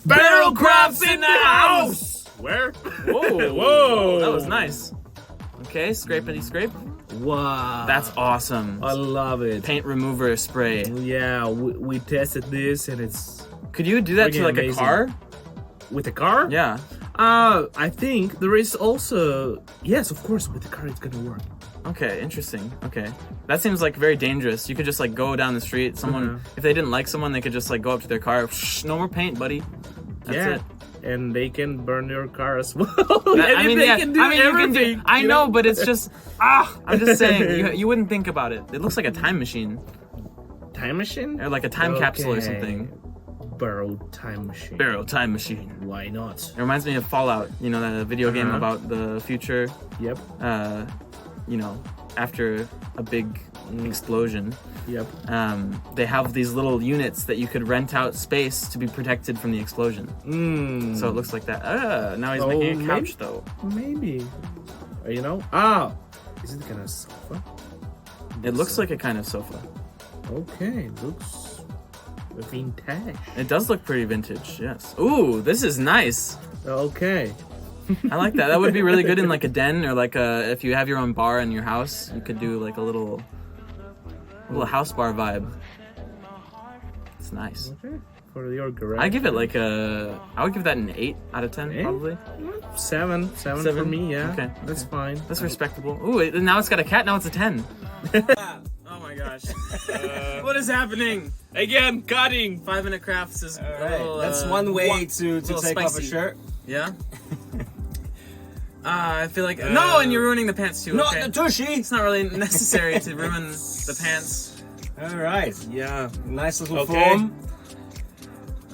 Barrel crafts in the house! Where? Whoa, Whoa. That was nice. Okay, scrapity scrape. Wow. That's awesome. I love it. Paint remover spray. Yeah, we tested this and it's Could you do that to Friggin' like amazing. a car? with a car. Yeah. I think there is also yes, of course, with the car it's gonna work. Okay, interesting. Okay. That seems like very dangerous. You could just like go down the street, someone if they didn't like someone, they could just like go up to their car, no more paint, buddy. That's yeah. it. And they can burn your car as well. I mean, they yeah, can do I mean, you can everything. do. I you know, but it's just I'm just saying, you wouldn't think about it. It looks like a time machine Time machine? or like a time capsule or something. Barrow time machine. Barrel time machine. Why not? It reminds me of Fallout. You know, that video game about the future. Yep. You know, after a big explosion. Yep. They have these little units that you could rent out space to be protected from the explosion. So it looks like that. Now he's making a couch though. Maybe. You know? Is it kind of sofa? It looks like a kind of sofa. Okay, looks vintage. It does look pretty vintage, yes. Ooh, this is nice. Okay. I like that. That would be really good in like a den or like if you have your own bar in your house, you could do like a little house bar vibe. It's nice. Okay. For your garage. I would give that an 8 out of 10 probably. 7 for me, yeah. Okay. That's fine. That's respectable. Ooh, now it's got a cat, now it's a 10. Oh my gosh. What is happening? Again, cutting. 5-minute crafts is a little, That's one way to little take off a spicy. shirt. Yeah? I feel like... no, and you're ruining the pants too. Not okay. the tushy! It's not really necessary to ruin the pants. Alright. Yeah. Nice little Okay. form.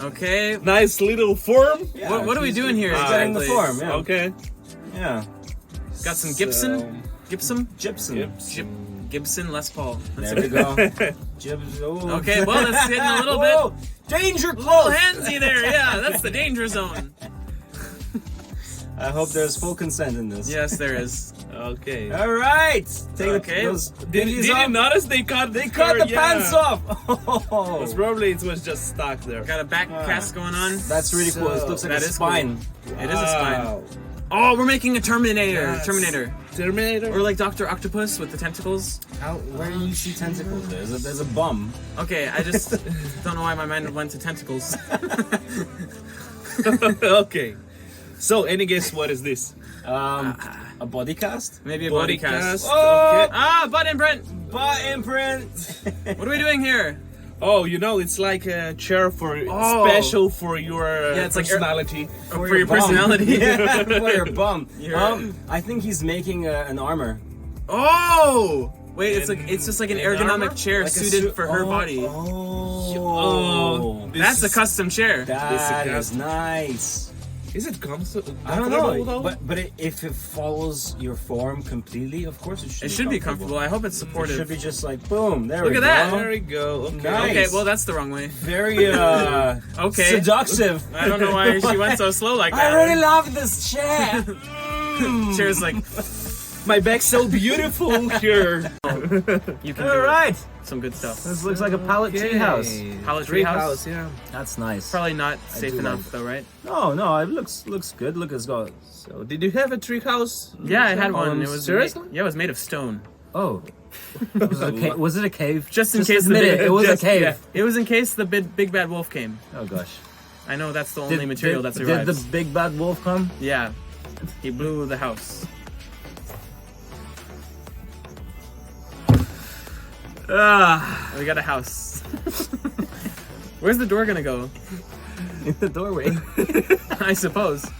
Okay. Nice little form. Yeah, What are we doing here he's getting the exactly? form, yeah. Okay. Yeah. Got some Gibson? Gibson? Gypsum. Gibson Les Paul. That's There it. we go. Gypsum. Okay, well, it's hitting a little Whoa! bit. Danger A little close! handsy there, yeah. That's the danger zone. I hope there's full consent in this. Yes, there is. Okay. Alright! Take Okay. those Did biggies you off. notice they cut They cut the pants off! Oh. Because probably it was just stuck there. Got a back cast going on. That's really cool. It looks like That a is spine. It is a spine. Wow. Oh, we're making a Terminator. Yes. Terminator. Or like Dr. Octopus with the tentacles. Where do you see tentacles? There's a bum. Okay, I just don't know why my mind went to tentacles. Okay. So, any guess what is this? A body cast? Maybe a body cast. Oh! Ah, butt imprint. Butt imprint! What are we doing here? Oh, you know, it's like a chair for Oh. special for your it's like personality. For your bum. personality. Yeah, for your bum. Your- I think he's making an armor. Oh! Wait, it's just like an an ergonomic armor? chair Like a suited for her body. Oh. That's a custom chair. That This is nice. Is it I don't know, though? but if it follows your form completely, of course it should. It should be comfortable. I hope it's It supportive. should be just like boom. There Look we at go. that. There we go. Okay. Nice. Okay, well that's the wrong way. Very Okay. seductive. I don't know why she went so slow like that. I really love this chair. Chair's like, My back's so beautiful here. you can All do right. it. Some good stuff. This looks like a pallet treehouse. Pallet treehouse? yeah. That's nice. Probably not safe do enough like- though, right? No, it looks good. Look, it's got. So, did you have a tree house? Yeah, I had one. It was seriously? Yeah, it was made of stone. Oh. Was it a cave? Just in case admit it. It was just- a cave. yeah. It was in case the big bad wolf came. Oh gosh. I know that's the only material that Did survives. the big bad wolf come? Yeah, he blew the house. We got a house. Where's the door gonna go? In the doorway. I suppose.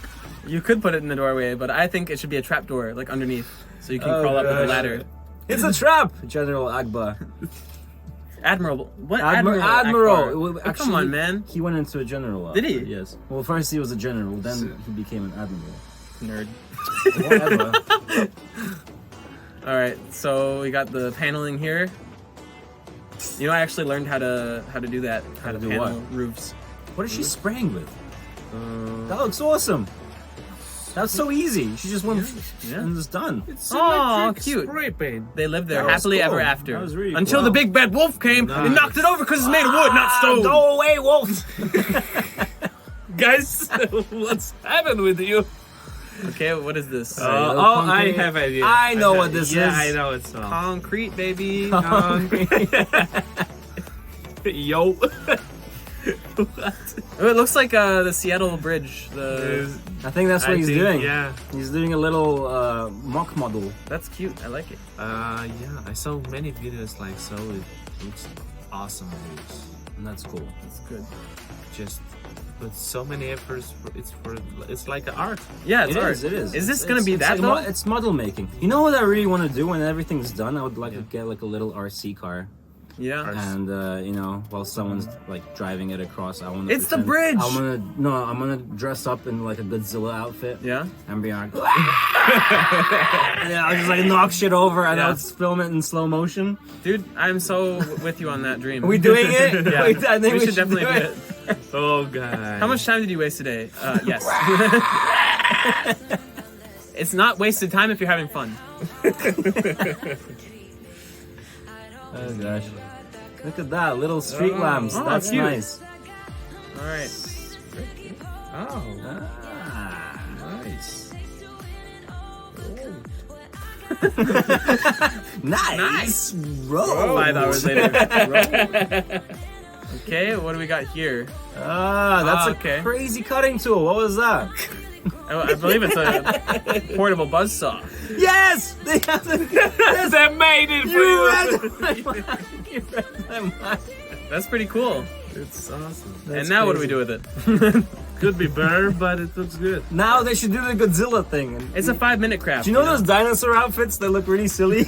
You could put it in the doorway, but I think it should be a trap door, like underneath, so you can crawl up with a gosh. ladder. It's a trap, General Agba. Admiral, what? Admiral. Akbar? Well, Oh, come on, man. He went into a general. Did he? Yes. Well, first he was a general, then he became an admiral. Nerd. Whatever. All right, so we got the paneling here. You know, I actually learned how to do that. How to do panel what? roofs. What is she spraying with? That looks awesome. That's so easy. She just went and it's done. It's Aw, electric cute. spray paint. They lived there That was happily cool. ever after. That was really Until cool. the big bad wolf came and knocked it over because it's made of wood, not stone. Go away, wolf! Guys, what's happened with you? Okay, what is this? I have idea. I know what this Yeah, is. I know it's not. Concrete, baby. Yo. Oh, it looks like the Seattle Bridge. I think that's what he's doing. Yeah. He's doing a little mock model. That's cute. I like it. Yeah. I saw many videos like so. It looks awesome. And that's cool. That's good. Just with so many efforts. It's like art. Yeah, it's It art. is, it is. Is this It's- gonna be it's that like though? It's model making. You know what I really want to do when everything's done? I would like to get like a little RC car. Yeah. And you know, while someone's like driving it across, I want to. It's the bridge! I'm gonna dress up in like a Godzilla outfit. Yeah. And be like, yeah, I'll just like knock shit over and Yeah. I'll just film it in slow motion. Dude, I'm so with you on that dream. Are we doing it? Yeah. I think we should definitely do it. Oh god. How much time did you waste today? Yes. It's not wasted time if you're having fun. Oh gosh. Look at that, little street lamps. Oh, That's cute. nice. All right. Oh, Ah. nice. Nice. Roll. 5 hours later. Okay, what do we got here? Ah, that's okay. a crazy cutting tool. What was that? I believe it's a portable buzzsaw. Yes! They have the, They made it for you you. read my mind. You read my mind. That's pretty cool. It's awesome. And now what do we do with it? Could be better, but it looks good. Now they should do the Godzilla thing. And, It's a 5-minute craft. do you know those dinosaur outfits that look really silly?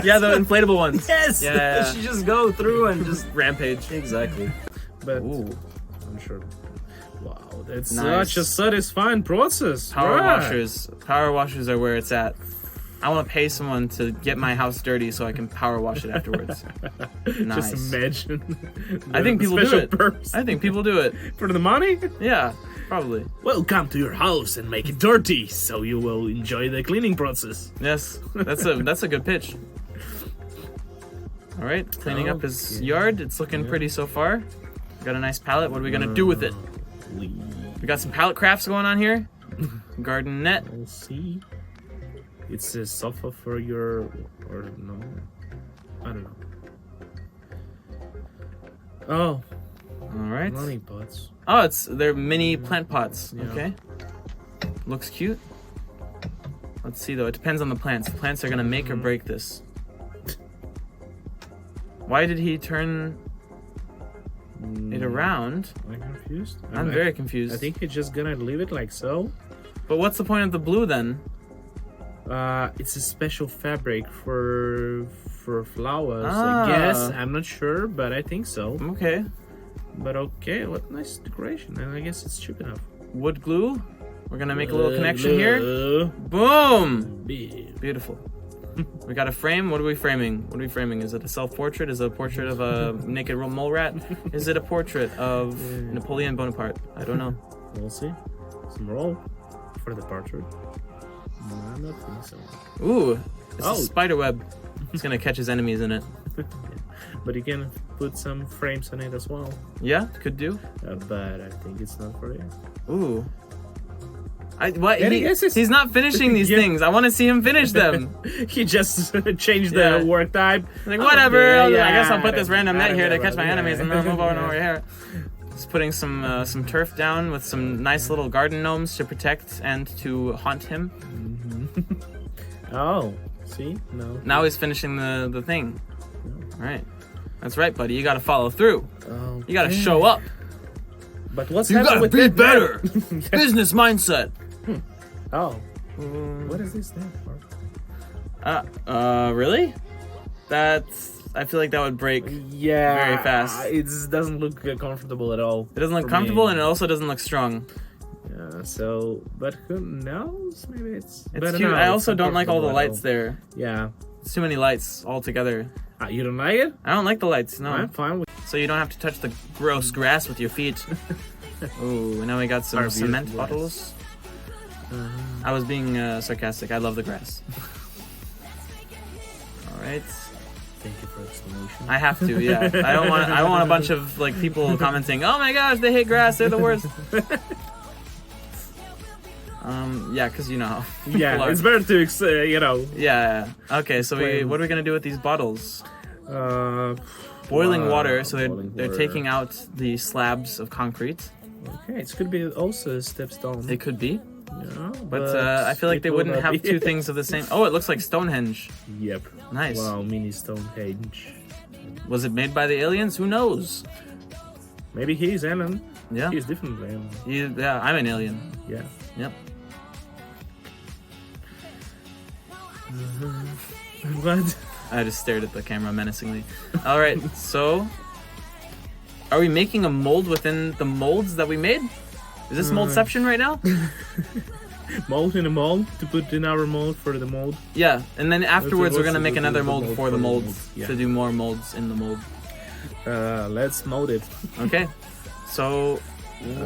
Yeah, the inflatable ones. Yes! Yeah. They should just go through and just... Rampage. Exactly. But Ooh. I'm sure. Wow, that's Nice. such a satisfying process. Power Right. washers. Power washers are where it's at. I want to pay someone to get my house dirty so I can power wash it afterwards. Nice. Just imagine. I think the people do special it. purpose. I think people do it. For the money? Yeah, probably. Welcome to your house and make it dirty, so you will enjoy the cleaning process. Yes, that's a good pitch. All right, cleaning up his yard. It's looking pretty so far. Got a nice pallet. What are we gonna do with it? We got some pallet crafts going on here. Garden net. We'll see. It's a sofa for your, or no, I don't know. Oh, All right. money pots. Oh, they're mini plant pots. Yeah. Okay. Looks cute. Let's see though. It depends on the plants. The plants are gonna make or break this. Why did he turn it around? I'm confused. I'm very confused. I think he's just gonna leave it like so. But what's the point of the blue then? It's a special fabric for flowers. Ah. I guess. I'm not sure, but I think so. Okay. But okay, what nice decoration. And I guess it's cheap enough. Wood glue. We're gonna make a little connection here. here. Boom! Beautiful. We got a frame. What are we framing? What are we framing? Is it a self-portrait? Is it a portrait of a naked mole rat? Is it a portrait of Napoleon Bonaparte? I don't know. We'll see. Some roll for the portrait. No, I'm not think so. Ooh, it's Oh. a spider web. It's gonna catch his enemies in it. But you can put some frames on it as well. Yeah, could do. But I think it's not for it. Ooh. What? Yeah, I guess it's- He's not finishing these Yeah. things. I want to see him finish them. He just changed Yeah. the work type. Like, whatever. Okay, I guess I'll put yeah, this random net here to catch my yeah. enemies and then move on over here. Just putting some turf down with some nice little garden gnomes to protect and to haunt him. Oh, see? No. Now he's finishing the thing. All right. That's right, buddy. You got to follow through. You got to show up. But what's You got happening to with be that better. Business mindset. Oh. What is this stand for? Really? I feel like that would break. Yeah. Very fast. It doesn't look comfortable at all. It doesn't look for comfortable me. and it also doesn't look strong. Yeah, so, but who knows? Maybe it's It's better cute. now. I It's also don't like all the uncomfortable at lights all. there. Yeah. It's too many lights all together. You don't like it? I don't like the lights, no. I'm fine with So you don't have to touch the gross grass with your feet. Ooh, now we got some Our cement beautiful bottles. I was being sarcastic. I love the grass. All right. Thank you for explanation. I have to, yeah. I don't want a bunch of like people commenting, "Oh my gosh, they hate grass. They're the worst." Yeah, because you know how Yeah, people are. it's better to, you know. Yeah. Okay, so Explain. what are we gonna do with these bottles? Wow, Boiling water, so boiling they're water. taking out the slabs of concrete. Okay, it could be also a stepstone. It could be, Yeah, but I feel like it they will wouldn't not have be. two things of the same. Oh, it looks like Stonehenge. Yep. Nice. Wow, mini Stonehenge. Was it made by the aliens? Who knows? Maybe he's Alan. Yeah. He's different than Alan. Yeah, I'm an alien. Yeah. Yep. What? I just stared at the camera menacingly. All right, so are we making a mold within the molds that we made? Is this moldception right now? Mold in a mold to put in our mold for the mold. Yeah, and then afterwards we're what's gonna the- make another mold for the mold yeah. to do more molds in the mold. Let's mold it. Okay, so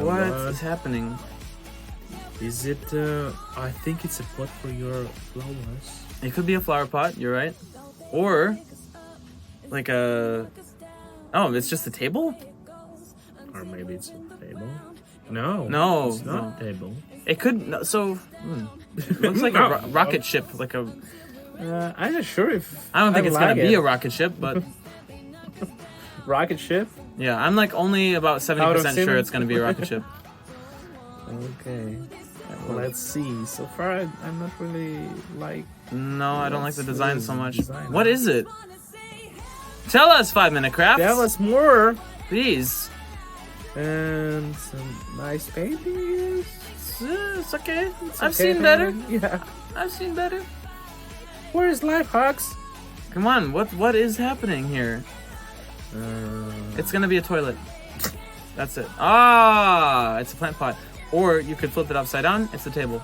what what? is happening? Is it? I think it's a pot for your flowers. It could be a flower pot. You're right, or like a. Oh, it's just a table. Or maybe it's a table. No. No, It's not no. a table. It could. No, so it looks like No. a rocket ship, like a. I'm not sure if. I don't think it's like gonna be it. a rocket ship, but rocket ship. yeah, I'm like only about 70% Out of sure seven? it's gonna be a rocket ship. Okay. Let's see. So far, I'm not really like. No, I don't like the Let's design see so much. design. What is it? Tell us, 5-minute crafts. Tell us more. Please. And some nice paintings. It's okay. It's I've okay, seen better. Yeah. I've seen better. Where is Life Hawks? Come on, what is happening here? It's gonna be a toilet. That's it. Ah, it's a plant pot. Or you could flip it upside down. It's a table.